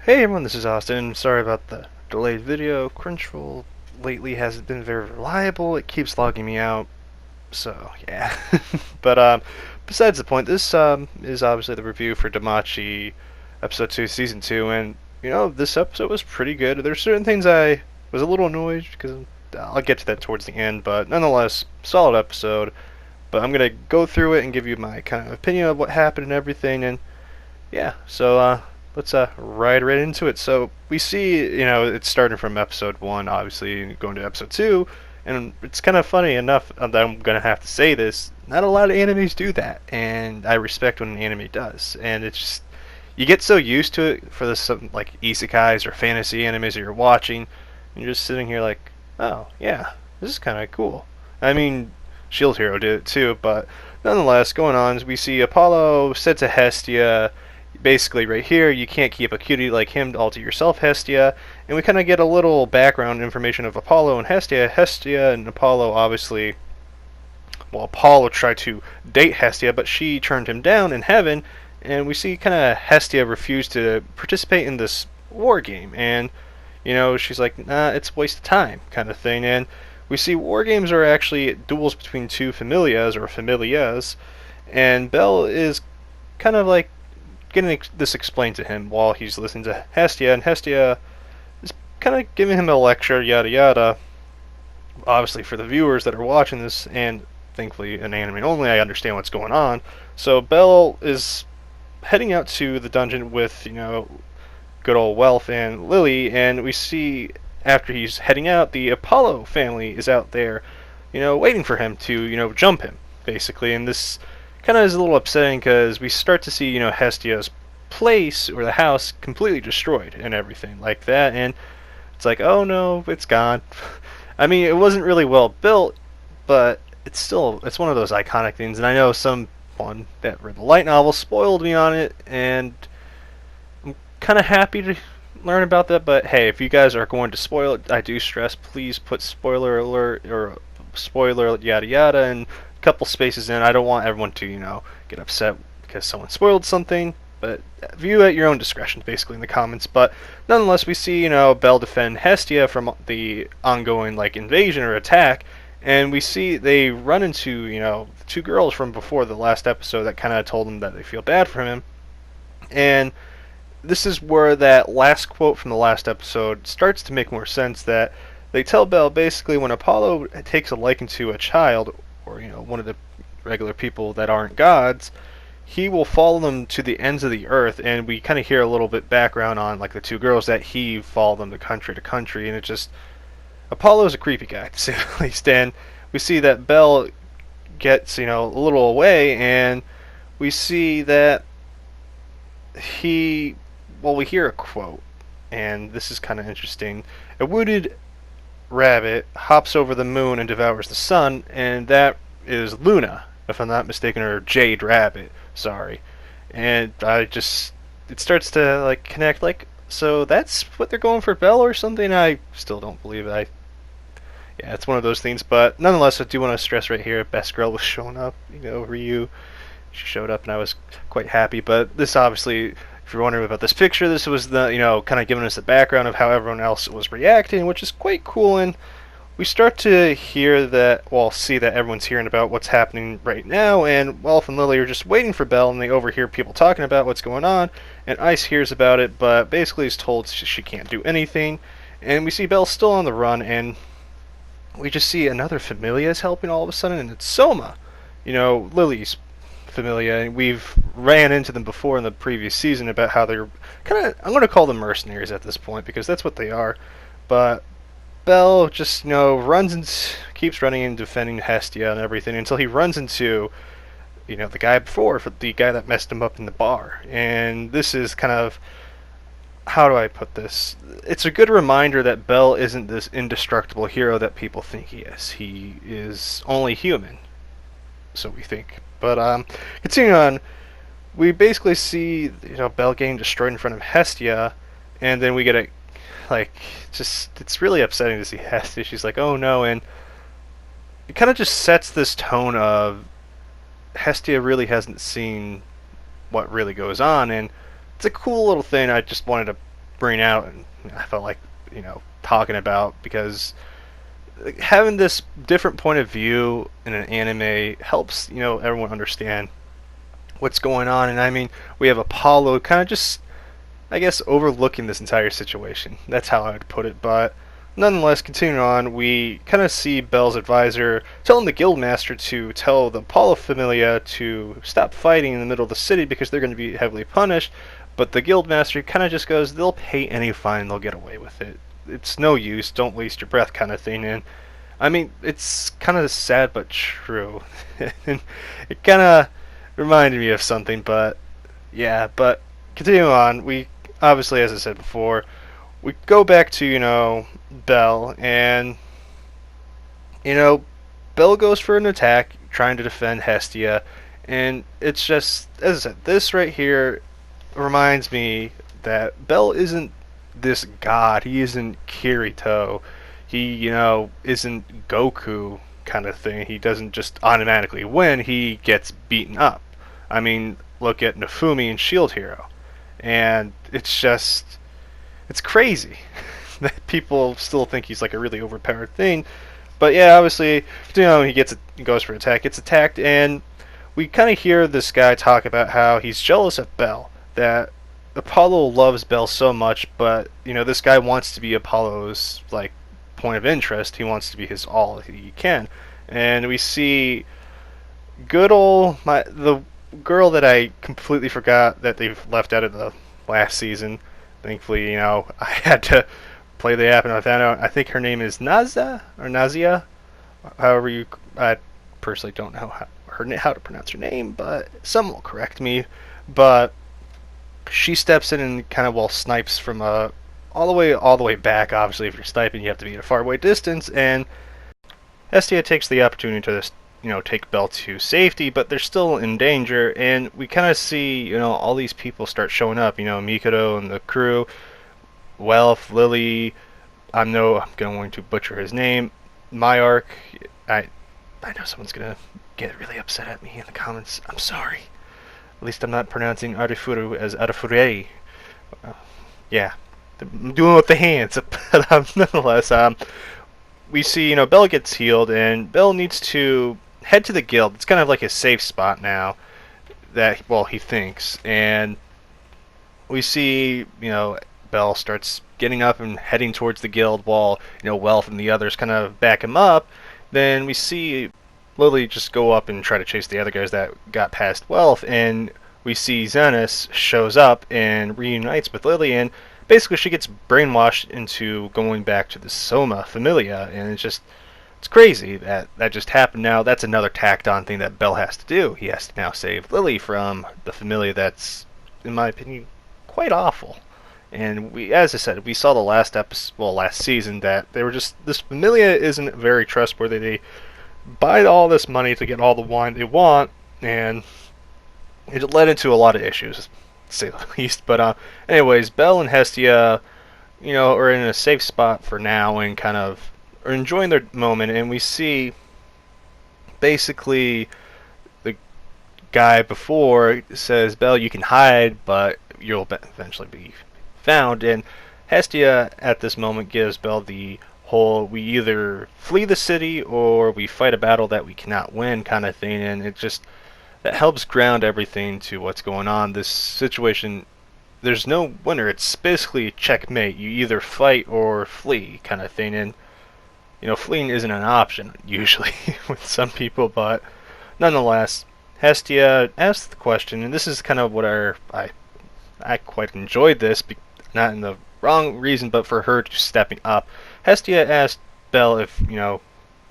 Hey everyone, this is Austin. Sorry about the delayed video. Crunchyroll lately hasn't been very reliable. It keeps logging me out. So, yeah. But besides the point, this is obviously the review for Danmachi episode 2, season 2, and this episode was pretty good. There's certain things I was a little annoyed because I'll get to that towards the end, but nonetheless, solid episode. But I'm going to go through it and give you my kind of opinion of what happened and everything, and yeah, so let's ride right into it. So we see, it's starting from episode 1, obviously, going to episode 2, and it's kind of funny enough that I'm going to have to say this. Not a lot of animes do that, and I respect when an anime does. And it's just, you get so used to it for the some like isekais or fantasy animes that you're watching, and you're just sitting here like, oh, yeah, this is kind of cool. I mean, Shield Hero did it too, but nonetheless, going on, we see Apollo said to Hestia, basically right here, you can't keep a cutie like him all to yourself, Hestia. And we kind of get a little background information of Apollo and Hestia. Hestia and Apollo, obviously, well, Apollo tried to date Hestia, but she turned him down in heaven. And we see kind of Hestia refuse to participate in this war game. And, she's like, nah, it's a waste of time, kind of thing. And we see war games are actually duels between two familias or familias. And Bell is kind of like getting this explained to him while he's listening to Hestia, and Hestia is kind of giving him a lecture, yada yada. Obviously, for the viewers that are watching this, and thankfully an anime only, I understand what's going on. So Bell is heading out to the dungeon with, good old Welf and Lily, and we see after he's heading out, the Apollo family is out there, waiting for him to, jump him, basically, and this kind of is a little upsetting because we start to see, Hestia's place or the house completely destroyed and everything like that, and it's like, oh no, it's gone. I mean, it wasn't really well built, but it's one of those iconic things, and I know someone that read the light novel spoiled me on it, and I'm kind of happy to learn about that, but hey, if you guys are going to spoil it, I do stress, please put spoiler alert or spoiler yada yada and couple spaces in. I don't want everyone to, get upset because someone spoiled something, but view at your own discretion, basically, in the comments. But nonetheless, we see, Bell defend Hestia from the ongoing, invasion or attack, and we see they run into, two girls from before the last episode that kind of told them that they feel bad for him, and this is where that last quote from the last episode starts to make more sense, that they tell Bell basically when Apollo takes a liking to a child, or one of the regular people that aren't gods, he will follow them to the ends of the earth. And we kind of hear a little bit background on the two girls that he followed them to country, and it just, Apollo's a creepy guy to say the least. And we see that Bell gets a little away, and we see that we hear a quote, and this is kind of interesting. A wounded rabbit hops over the moon and devours the sun, and that is Luna, if I'm not mistaken, or Jade Rabbit, sorry. And it starts to connect, so that's what they're going for Bell or something. I still don't believe it. Yeah, it's one of those things, but nonetheless, I do want to stress right here, Best Girl was showing up, Ryu, she showed up, and I was quite happy. But this obviously, if you're wondering about this picture, this was the, kind of giving us the background of how everyone else was reacting, which is quite cool. And we start to see that everyone's hearing about what's happening right now, and Welf and Lily are just waiting for Bell, and they overhear people talking about what's going on, and Ice hears about it, but basically is told she can't do anything. And we see Bell still on the run, and we just see another familia is helping all of a sudden, and it's Soma, Lily's familia, and we've ran into them before in the previous season about how they're kind of, I'm going to call them mercenaries at this point because that's what they are. But Bell just runs and keeps running and defending Hestia and everything until he runs into the guy before, the guy that messed him up in the bar. And this is kind of, how do I put this? It's a good reminder that Bell isn't this indestructible hero that people think he is. He is only human, so we think. But continuing on, we basically see Bell getting destroyed in front of Hestia, and then we get it's really upsetting to see Hestia. She's like, oh no, and it kind of just sets this tone of Hestia really hasn't seen what really goes on, and it's a cool little thing I just wanted to bring out, and I felt like, talking about, because having this different point of view in an anime helps, everyone understand what's going on. And I mean, we have Apollo kind of just, I guess, overlooking this entire situation. That's how I would put it. But nonetheless, continuing on, we kind of see Bell's advisor telling the guildmaster to tell the Apollo Familia to stop fighting in the middle of the city because they're going to be heavily punished. But the guildmaster kind of just goes, they'll pay any fine, they'll get away with it. It's no use, don't waste your breath, kind of thing. And I mean, it's kind of sad but true. And it kind of reminded me of something, but yeah. But continuing on, we obviously, as I said before, we go back to, Bell, and, Bell goes for an attack, trying to defend Hestia, and it's just, as I said, this right here reminds me that Bell isn't this god. He isn't Kirito. He, isn't Goku kind of thing. He doesn't just automatically win. He gets beaten up. I mean, look at Nafumi in Shield Hero. And it's just, it's crazy that people still think he's like a really overpowered thing. But yeah, obviously, he goes for attack, gets attacked, and we kind of hear this guy talk about how he's jealous of Bell, that Apollo loves Bell so much, but this guy wants to be Apollo's like point of interest. He wants to be his all he can. And we see good old the girl that I completely forgot that they've left out of the last season. Thankfully, I had to play the app and I found out. I think her name is Naza or Nazia. However you, I personally don't know how to pronounce her name, but someone will correct me. But she steps in and kind of snipes from all the way back. Obviously, if you're sniping, you have to be at a far away distance, and Hestia takes the opportunity to just, take Bell to safety, but they're still in danger. And we kind of see, all these people start showing up. Mikado and the crew, Welf, Lily. I'm going to butcher his name. Myark. I know someone's gonna get really upset at me in the comments. I'm sorry. At least I'm not pronouncing Arifuru as Arifurei. Yeah, I'm doing it with the hands. But nonetheless, we see, Bell gets healed, and Bell needs to head to the guild. It's kind of like a safe spot now, that, he thinks. And we see, Bell starts getting up and heading towards the guild while, Welf and the others kind of back him up. Then we see Lily just go up and try to chase the other guys that got past Welf, and we see Zenith shows up and reunites with Lily, and basically she gets brainwashed into going back to the Soma Familia, and it's crazy that just happened. Now that's another tacked on thing that Bell has to do. He has to now save Lily from the Familia that's, in my opinion, quite awful. And we, as I said, we saw the last season, that they were just, this Familia isn't very trustworthy. They buy all this money to get all the wine they want, and it led into a lot of issues, to say the least. But anyways, Bell and Hestia, are in a safe spot for now and kind of are enjoying their moment. And we see basically the guy before says, Bell, you can hide, but you'll eventually be found. And Hestia at this moment gives Bell the whole, we either flee the city or we fight a battle that we cannot win kind of thing. And it just, that helps ground everything to what's going on. This situation, there's no winner. It's basically checkmate. You either fight or flee kind of thing. And fleeing isn't an option usually with some people, but nonetheless, Hestia asked the question, and this is kind of what I quite enjoyed this, not in the wrong reason, but for her just stepping up. Hestia asked Bell if,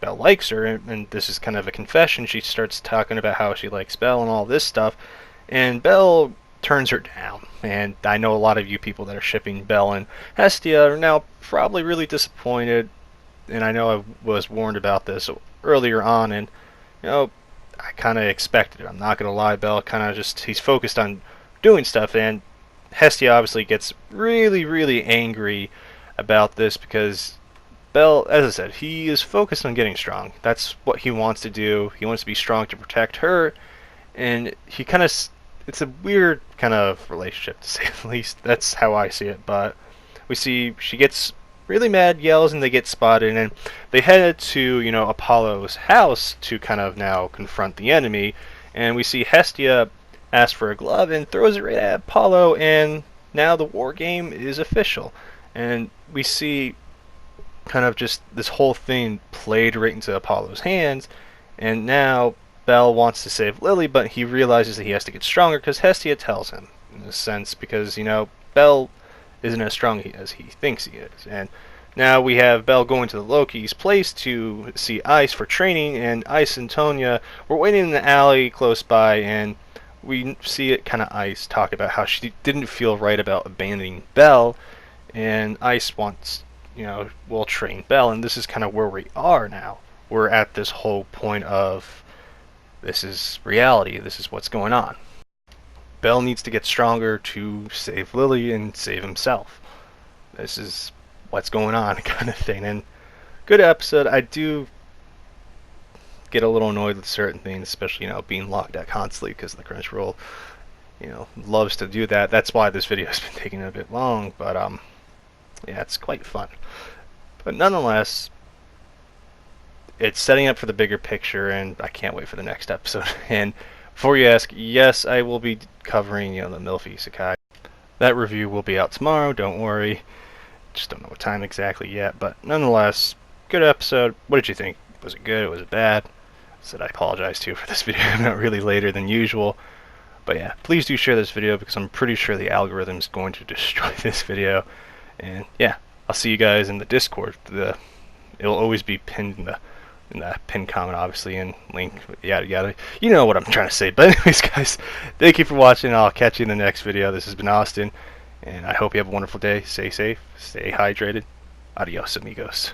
Bell likes her, and this is kind of a confession. She starts talking about how she likes Bell and all this stuff, and Bell turns her down. And I know a lot of you people that are shipping Bell and Hestia are now probably really disappointed, and I know I was warned about this earlier on, and I kind of expected it. I'm not going to lie. Bell kind of just, he's focused on doing stuff, and Hestia obviously gets really, really angry about this because Bell, as I said, he is focused on getting strong. That's what he wants to do. He wants to be strong to protect her, and it's a weird kind of relationship, to say the least. That's how I see it, but we see she gets really mad, yells, and they get spotted, and they head to, Apollo's house to kind of now confront the enemy. And we see Hestia ask for a glove and throws it right at Apollo, and now the war game is official. And we see kind of just this whole thing played right into Apollo's hands, and now Bell wants to save Lily, but he realizes that he has to get stronger because Hestia tells him, in a sense, because, Bell isn't as strong as he thinks he is. And now we have Bell going to the Loki's place to see Ice for training, and Ice and Tonya were waiting in the alley close by, and we see it kind of Ice talk about how she didn't feel right about abandoning Bell, and Ice wants, will train Bell, and this is kind of where we are now. We're at this whole point of, this is reality, this is what's going on. Bell needs to get stronger to save Lily and save himself. This is what's going on, kind of thing. And good episode. I do get a little annoyed with certain things, especially, being locked out constantly because the Crunchyroll, loves to do that. That's why this video has been taking a bit long, but yeah, it's quite fun. But nonetheless, it's setting up for the bigger picture, and I can't wait for the next episode. And before you ask, yes, I will be covering, the Milf Isekai. That review will be out tomorrow, don't worry. Just don't know what time exactly yet, but nonetheless, good episode. What did you think? Was it good? Was it bad? I apologize too for this video. I'm not really later than usual. But yeah, please do share this video because I'm pretty sure the algorithm is going to destroy this video. And yeah, I'll see you guys in the Discord. It'll always be pinned in the pinned comment, obviously, and link, yada yada. You know what I'm trying to say. But anyways, guys, thank you for watching. I'll catch you in the next video. This has been Austin, and I hope you have a wonderful day. Stay safe, stay hydrated. Adios, amigos.